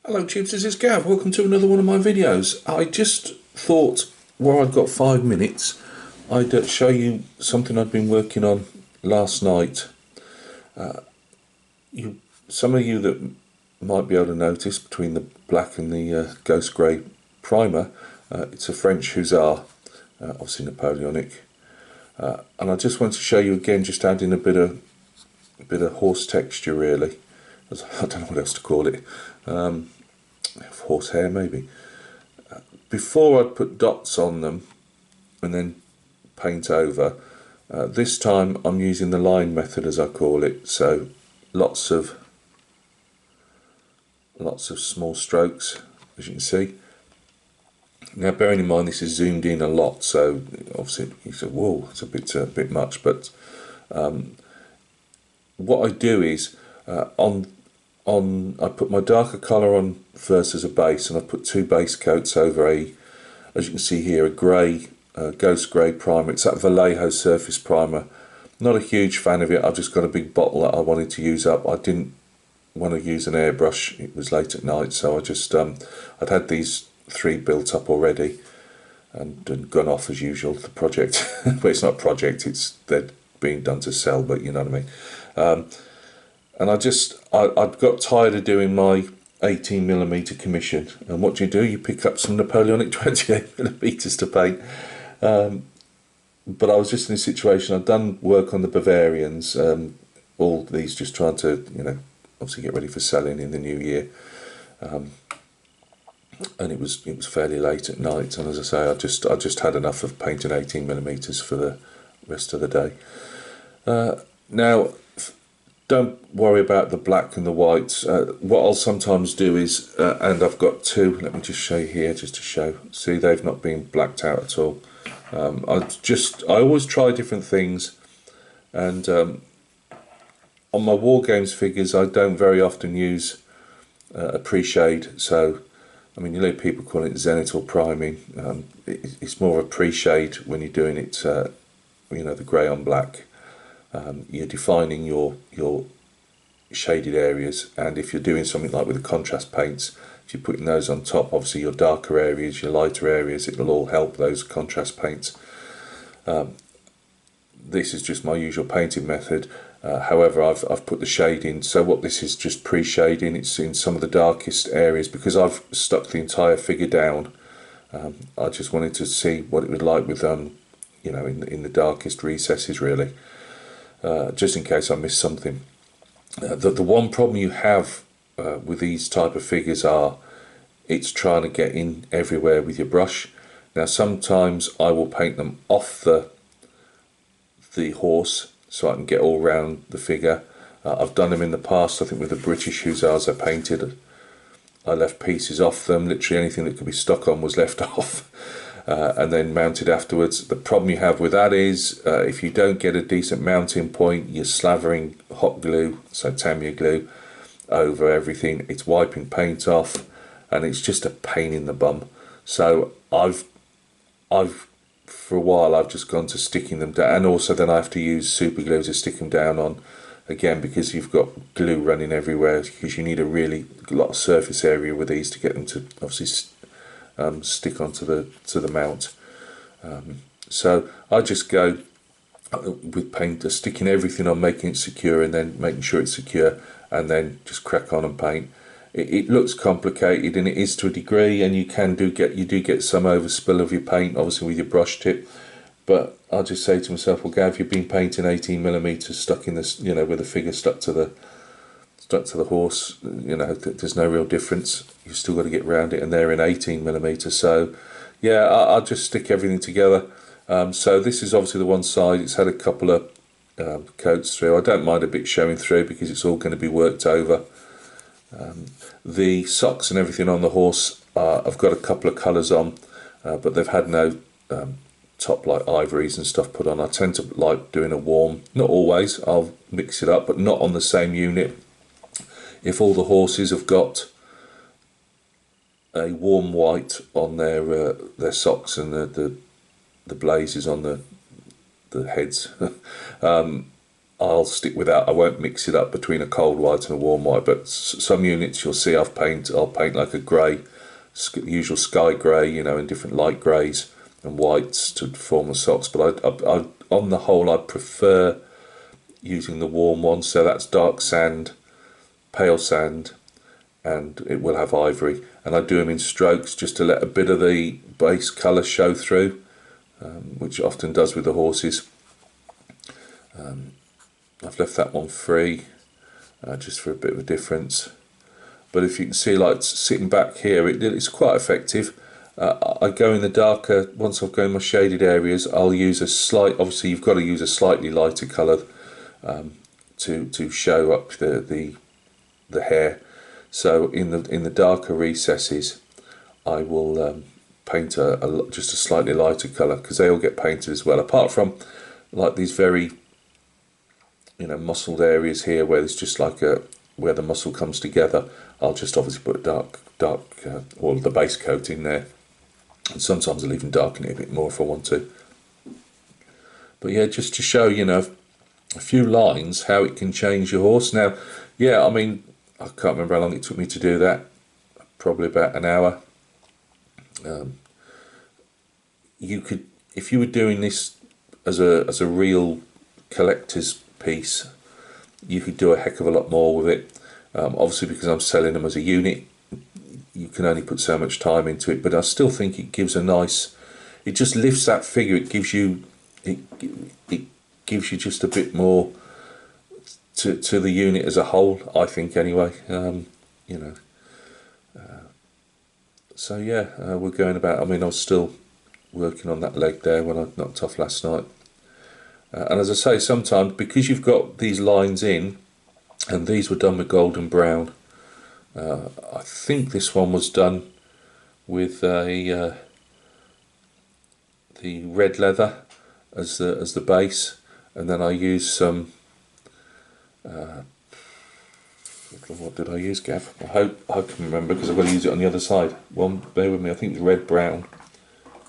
Hello Chips, this is Gav. Welcome to another one of my videos. I just thought, while I've got 5 minutes, I'd show you something I'd been working on last night. Some of you that might be able to notice between the black and the ghost grey primer, it's a French Hussar, obviously Napoleonic. And I just want to show you again, just adding a bit of horse texture really. I don't know what else to call it. Horsehair maybe. Before I'd put dots on them and then paint over. This time I'm using the line method, as I call it, so lots of small strokes, as you can see. Now bearing in mind this is zoomed in a lot, so obviously you say, whoa, it's a bit much, but what I do is I put my darker colour on first as a base, and I put two base coats over as you can see here, a grey, ghost grey primer. It's that Vallejo surface primer. Not a huge fan of it. I've just got a big bottle that I wanted to use up. I didn't want to use an airbrush. It was late at night, so I just I'd had these three built up already and gone off as usual. The project, but it's not a project. They're being done to sell, but you know what I mean. And I'd got tired of doing my 18mm commission, and what do? You pick up some Napoleonic 28mm to paint. But I was just in a situation, I'd done work on the Bavarians, all these just trying to, obviously get ready for selling in the new year. And it was fairly late at night, and as I say, I just had enough of painting 18mm for the rest of the day. Now, don't worry about the black and the whites. What I'll sometimes do is, and I've got two, let me just show you here, just to show, see, they've not been blacked out at all. I always try different things, and on my War Games figures I don't very often use a pre-shade, so I mean, people call it zenithal priming. It's more of a pre-shade when you're doing it, the grey on black. You're defining your shaded areas, and if you're doing something like with the contrast paints, if you're putting those on top, obviously your darker areas, your lighter areas, it'll all help those contrast paints. This is just my usual painting method. However, I've put the shade in, so what this is just pre-shading. It's in some of the darkest areas because I've stuck the entire figure down. I just wanted to see what it would like with in the darkest recesses really. Just in case I missed something. The one problem you have with these type of figures it's trying to get in everywhere with your brush. Now sometimes I will paint them off the horse so I can get all round the figure. I've done them in the past, I think with the British Hussars I left pieces off them, literally anything that could be stuck on was left off. And then mounted afterwards. The problem you have with that is if you don't get a decent mounting point, you're slavering hot glue, so Tamiya glue, over everything. It's wiping paint off, and it's just a pain in the bum. So I've for a while I've just gone to sticking them down, and also then I have to use super glue to stick them down on, again because you've got glue running everywhere, because you need a lot of surface area with these to get them to obviously stick onto the mount. So I just go with paint, sticking everything on, making it secure, and then making sure it's secure, and then just crack on and paint. It looks complicated, and it is to a degree, and you do get some overspill of your paint, obviously with your brush tip. But I'll just say to myself, well, Gav, you've been painting 18mm stuck in this, with the figure stuck to the horse, there's no real difference. You've still got to get around it, and they're in 18mm. So yeah, I'll just stick everything together. So this is obviously the one side. It's had a couple of coats through. I don't mind a bit showing through because it's all going to be worked over. The socks and everything on the horse, I've got a couple of colours on, but they've had no top like ivories and stuff put on. I tend to like doing a warm, not always, I'll mix it up, but not on the same unit. If all the horses have got a warm white on their socks and the blazes on the heads, I'll stick with that. I won't mix it up between a cold white and a warm white, but some units you'll see I'll paint like a grey, usual sky grey, you know, in different light greys and whites to form the socks. But I on the whole, I prefer using the warm ones. So that's dark sand, pale sand, and it will have ivory. And I do them in strokes just to let a bit of the base colour show through, which it often does with the horses. I've left that one free just for a bit of a difference. But if you can see, like sitting back here, it's quite effective. I go in the darker, once I've gone in my shaded areas, I'll use a slight, obviously you've got to use a slightly lighter colour to show up the hair. So in the darker recesses, I will paint just a slightly lighter colour, because they all get painted as well. Apart from like these very, you know, muscled areas here where there's just like where the muscle comes together, I'll just obviously put dark or the base coat in there, and sometimes I'll even darken it a bit more if I want to. But yeah, just to show, you know, a few lines how it can change your horse. Now, yeah, I mean, I can't remember how long it took me to do that. Probably about an hour. You could, if you were doing this as a real collector's piece, you could do a heck of a lot more with it. Obviously, because I'm selling them as a unit, you can only put so much time into it. But I still think it gives a nice. It just lifts that figure. It gives you. It gives you just a bit more to the unit as a whole, I think, anyway. You know. So yeah, we're going about. I mean, I was still working on that leg there when I knocked off last night. And as I say, sometimes because you've got these lines in, and these were done with golden brown. I think this one was done with the red leather as the base, and then I used some. What did I use, Gav? I hope I can remember, because I've got to use it on the other side. One, bear with me. I think it was red brown.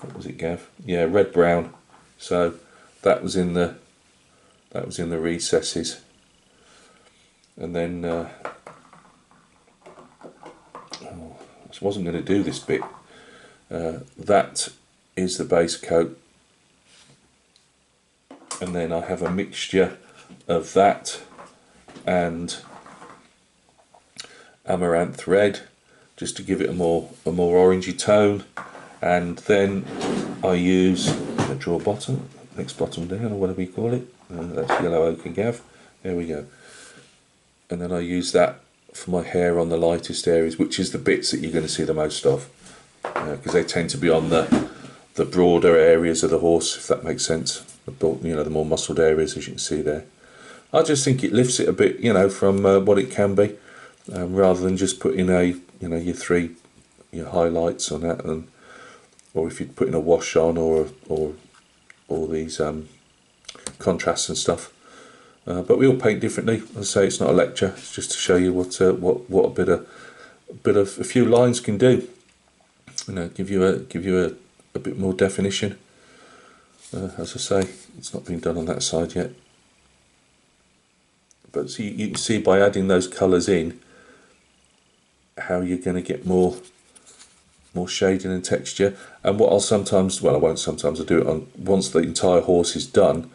What was it, Gav? Yeah, red brown. So that was in the recesses, and then I wasn't going to do this bit. That is the base coat, and then I have a mixture of that and amaranth red, just to give it a more orangey tone, and then I use a draw bottom, next bottom down, or whatever you call it. That's yellow ochre, Gav. There we go. And then I use that for my hair on the lightest areas, which is the bits that you're going to see the most of, because they tend to be on the broader areas of the horse, if that makes sense. You know, the more muscled areas, as you can see there. I just think it lifts it a bit, you know, from what it can be, rather than just putting your highlights on that, or if you're putting a wash on, or these contrasts and stuff. But we all paint differently. As I say, it's not a lecture. It's just to show you what a few lines can do. You know, give you a bit more definition. As I say, it's not been done on that side yet. But so you can see by adding those colours in how you're going to get more shading and texture. And what I'll sometimes, well, I won't sometimes, I'll do it on once the entire horse is done,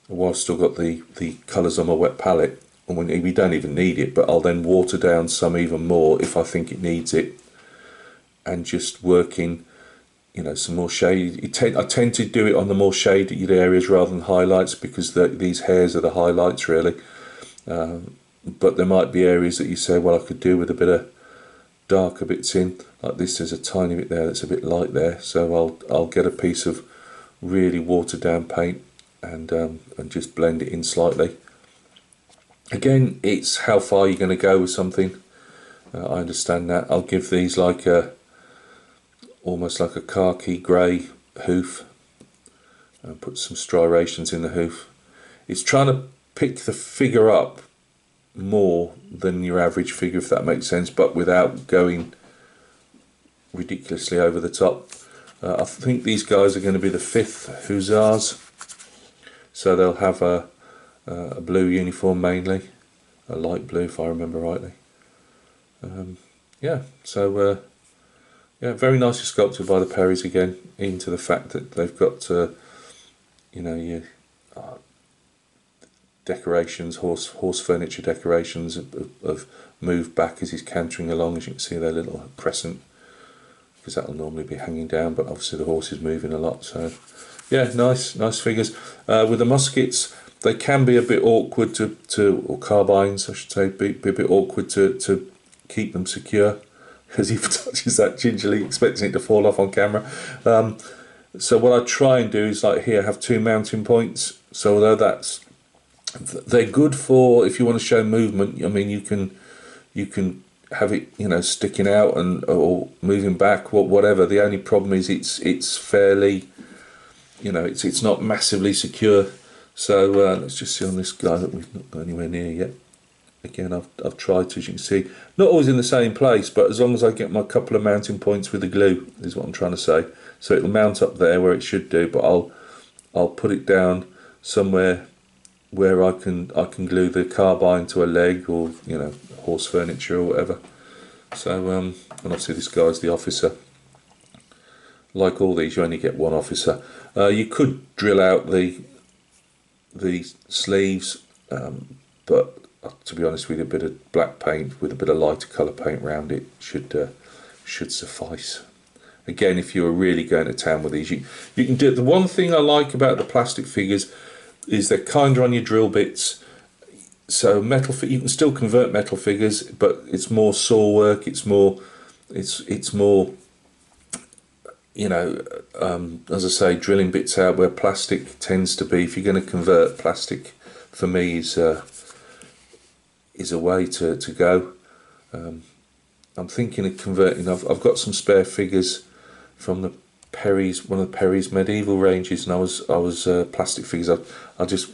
while I've still got the colours on my wet palette, and when we don't even need it, but I'll then water down some even more if I think it needs it, and just working, you know, some more shade. I tend to do it on the more shaded areas rather than highlights, because these hairs are the highlights really. But there might be areas that you say, well, I could do with a bit of darker bits in, like this. There's a tiny bit there that's a bit light there, so I'll get a piece of really watered down paint and just blend it in slightly. Again, it's how far you're going to go with something. I understand that. I'll give these like almost like a khaki grey hoof, and put some striations in the hoof. It's trying to pick the figure up more than your average figure, if that makes sense, but without going ridiculously over the top. I think these guys are going to be the 5th Hussars, so they'll have a a blue uniform mainly, a light blue if I remember rightly. Yeah, so yeah, very nicely sculpted by the Perrys again, into the fact that they've got your decorations, horse furniture decorations have moved back as he's cantering along. As you can see, their little crescent, because that'll normally be hanging down, but obviously the horse is moving a lot. So yeah, nice figures. With the muskets, they can be a bit awkward or carbines I should say, be a bit awkward to keep them secure, because he touches that gingerly, expecting it to fall off on camera. So what I try and do is, like here, have 2 mounting points. So although they're good for if you want to show movement. I mean, you can have it, sticking out or moving back, whatever. The only problem is it's fairly, it's not massively secure. So let's just see on this guy that we've not got anywhere near yet. Again, I've tried to, as you can see, not always in the same place, but as long as I get my couple of mounting points with the glue, is what I'm trying to say. So it'll mount up there where it should do, but I'll put it down somewhere where I can glue the carbine to a leg, or horse furniture or whatever. So and obviously this guy's the officer. Like all these, you only get one officer. You could drill out the sleeves, but to be honest with you, a bit of black paint with a bit of lighter colour paint around it should suffice. Again, if you were really going to town with these, you can do. The one thing I like about the plastic figures is they're kinder on your drill bits. So you can still convert metal figures, but it's more saw work. It's more, as I say, drilling bits out, where plastic tends to be. If you're going to convert, plastic for me is a way to go. I'm thinking of converting. I've got some spare figures from the Perry's, one of the Perry's medieval ranges, and I was plastic figures. I just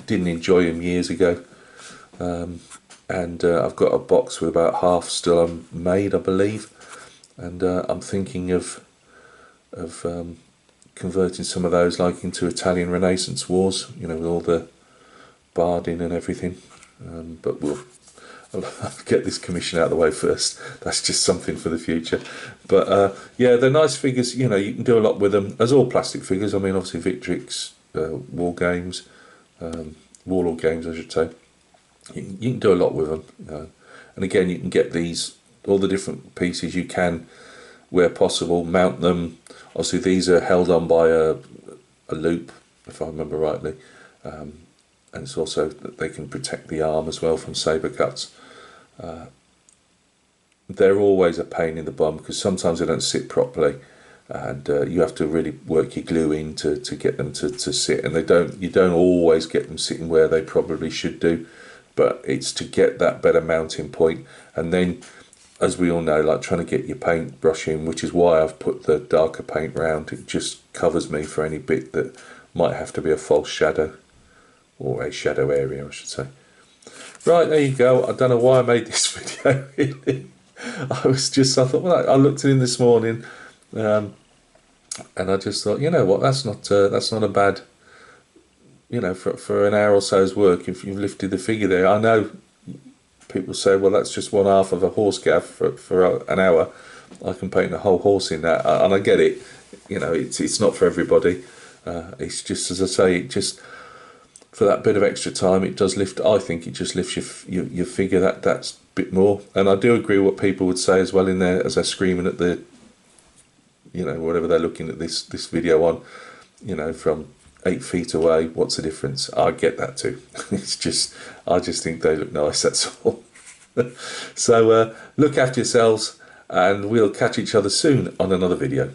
didn't enjoy them years ago, and I've got a box with about half still unmade, I believe, and I'm thinking of converting some of those, like into Italian Renaissance wars, with all the barding and everything. But I'll get this commission out of the way first. That's just something for the future. But yeah, they're nice figures. You can do a lot with them, as all plastic figures. I mean, obviously Victrix, Warlord Games, I should say. You can do a lot with them. And again, you can get all the different pieces you can, where possible, mount them. Obviously, these are held on by a loop, if I remember rightly. And it's also that they can protect the arm as well from sabre cuts. They're always a pain in the bum, because sometimes they don't sit properly, and you have to really work your glue in to get them to sit, and you don't always get them sitting where they probably should do, but it's to get that better mounting point. And then, as we all know, like trying to get your paint brush in, which is why I've put the darker paint round. It just covers me for any bit that might have to be a false shadow, or a shadow area, I should say. Right, there you go. I don't know why I made this video, really. I thought, well, I looked at him this morning, and I just thought, you know what, that's not a bad, for an hour or so's work, if you've lifted the figure there. I know people say, well, that's just one half of a horse gaff for an hour. I can paint a whole horse in that, and I get it. It's not for everybody. It's just, as I say, for that bit of extra time, it does lift. I think it just lifts your figure that's a bit more. And I do agree with what people would say as well in there, as they're screaming at the, whatever they're looking at this video on, from 8 feet away. What's the difference? I get that too. I just think they look nice. That's all. So look after yourselves, and we'll catch each other soon on another video.